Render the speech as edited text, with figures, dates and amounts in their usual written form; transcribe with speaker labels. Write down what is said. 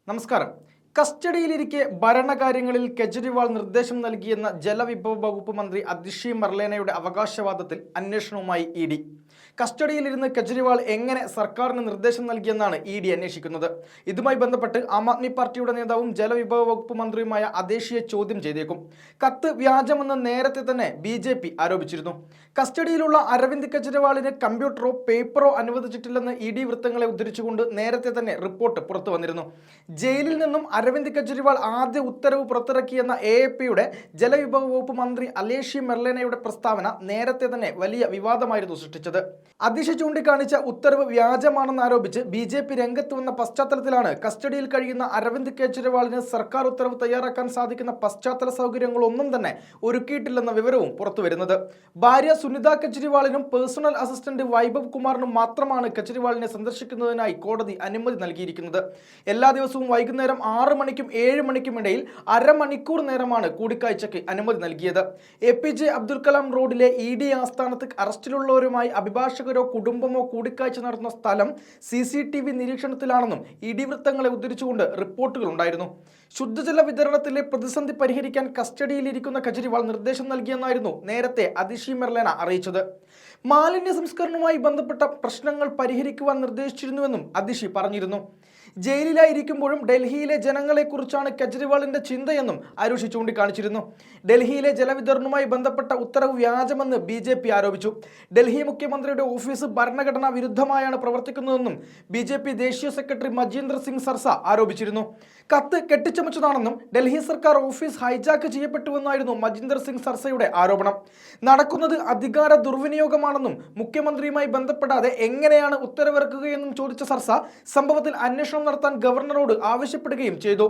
Speaker 1: നമസ്കാരം. കസ്റ്റഡിയിലിരിക്കെ ഭരണകാര്യങ്ങളിൽ കെജ്രിവാൾ നിർദ്ദേശം നൽകിയെന്ന ജലവിഭവ വകുപ്പ് മന്ത്രി അതിഷി മർലേനയുടെ അവകാശവാദത്തിൽ അന്വേഷണവുമായി ഇഡി. കസ്റ്റഡിയിലിരുന്ന് കെജ്രിവാൾ എങ്ങനെ സർക്കാരിന് നിർദ്ദേശം നൽകിയെന്നാണ് ഇഡി അന്വേഷിക്കുന്നത്. ഇതുമായി ബന്ധപ്പെട്ട് ആം ആദ്മി പാർട്ടിയുടെ നേതാവും ജലവിഭവ വകുപ്പ് മന്ത്രിയുമായ അതിഷിയെ ചോദ്യം ചെയ്തേക്കും. കത്ത് വ്യാജമെന്ന് നേരത്തെ തന്നെ ബി ആരോപിച്ചിരുന്നു. കസ്റ്റഡിയിലുള്ള അരവിന്ദ് കെജ്രിവാളിന് കമ്പ്യൂട്ടറോ പേപ്പറോ അനുവദിച്ചിട്ടില്ലെന്ന് ഇഡി വൃത്തങ്ങളെ ഉദ്ധരിച്ചുകൊണ്ട് നേരത്തെ തന്നെ റിപ്പോർട്ട് പുറത്തു വന്നിരുന്നു. ജയിലിൽ നിന്നും അരവിന്ദ് കെജ്രിവാൾ ആദ്യ ഉത്തരവ് പുറത്തിറക്കിയെന്ന AAPയുടെ ജലവിഭവ വകുപ്പ് മന്ത്രി അലേഷി മെർലേനയുടെ പ്രസ്താവന നേരത്തെ തന്നെ വലിയ വിവാദമായിരുന്നു സൃഷ്ടിച്ചത്. അതിഷി ചൂണ്ടിക്കാണിച്ച ഉത്തരവ് വ്യാജമാണെന്ന് ആരോപിച്ച് BJP രംഗത്ത് വന്ന പശ്ചാത്തലത്തിലാണ് കസ്റ്റഡിയിൽ കഴിയുന്ന അരവിന്ദ് കെജ്രിവാളിന് സർക്കാർ ഉത്തരവ് തയ്യാറാക്കാൻ സാധിക്കുന്ന പശ്ചാത്തല സൗകര്യങ്ങളൊന്നും തന്നെ ഒരുക്കിയിട്ടില്ലെന്ന വിവരവും പുറത്തുവരുന്നത്. ഭാര്യ സുനിത കെജ്രിവാളിനും പേഴ്സണൽ അസിസ്റ്റന്റ് വൈഭവ് കുമാറിനും മാത്രമാണ് കെജ്രിവാളിനെ സന്ദർശിക്കുന്നതിനായി കോടതി അനുമതി നൽകിയിരിക്കുന്നത്. എല്ലാ ദിവസവും വൈകുന്നേരം 6 മണിക്കും 7 മണിക്കും ഇടയിൽ അരമണിക്കൂർ നേരമാണ് കൂടിക്കാഴ്ചയ്ക്ക് അനുമതി നൽകിയത്. APJ അബ്ദുൽ കലാം റോഡിലെ ED ആസ്ഥാനത്ത് അറസ്റ്റിലുള്ളവരുമായി അഭിഭാഷകരോ കുടുംബമോ കൂടിക്കാഴ്ച നടത്തുന്ന സ്ഥലം CCTV നിരീക്ഷണത്തിലാണെന്നും ED വൃത്തങ്ങളെ ഉദ്ധരിച്ചുകൊണ്ട് റിപ്പോർട്ടുകൾ ഉണ്ടായിരുന്നു. ശുദ്ധജല വിതരണത്തിലെ പ്രതിസന്ധി പരിഹരിക്കാൻ കസ്റ്റഡിയിലിരിക്കുന്ന കെജ്രിവാൾ നിർദ്ദേശം നൽകിയെന്നായിരുന്നു നേരത്തെ അതിഷി മെർലേന അറിയിച്ചത്. മാലിന്യ സംസ്കരണവുമായി ബന്ധപ്പെട്ട പ്രശ്നങ്ങൾ പരിഹരിക്കുവാൻ നിർദ്ദേശിച്ചിരുന്നുവെന്നും അതിഷി പറഞ്ഞിരുന്നു. ജയിലിലായിരിക്കുമ്പോഴും ഡൽഹിയിലെ ജനങ്ങളെക്കുറിച്ചാണ് കെജ്രിവാളിന്റെ ചിന്തയെന്നും അരുഷി ചൂണ്ടിക്കാണിച്ചിരുന്നു. ഡൽഹിയിലെ ജലവിതരണവുമായി ബന്ധപ്പെട്ട ഉത്തരവ് വ്യാജമെന്ന് BJP ആരോപിച്ചു. ഡൽഹി മുഖ്യമന്ത്രിയുടെ ഓഫീസ് ഭരണഘടനാ വിരുദ്ധമായാണ് പ്രവർത്തിക്കുന്നതെന്നും BJP ദേശീയ സെക്രട്ടറി മജീന്ദർ സിംഗ് സർസ ആരോപിച്ചിരുന്നു. കത്ത് കെട്ടിച്ചമച്ചതാണെന്നും ഡൽഹി സർക്കാർ ഓഫീസ് ഹൈജാക്ക് ചെയ്യപ്പെട്ടുവെന്നായിരുന്നു മജീന്ദർ സിംഗ് സർസയുടെ ആരോപണം. നടക്കുന്നത് അധികാര ദുർവിനിയോഗമാണെന്നും മുഖ്യമന്ത്രിയുമായി ബന്ധപ്പെടാതെ എങ്ങനെയാണ് ഉത്തരവിറക്കുകയെന്നും ചോദിച്ച സർസ സംഭവത്തിൽ അന്വേഷണം നടത്താൻ ഗവർണറോട് ആവശ്യപ്പെടുകയും ചെയ്തു.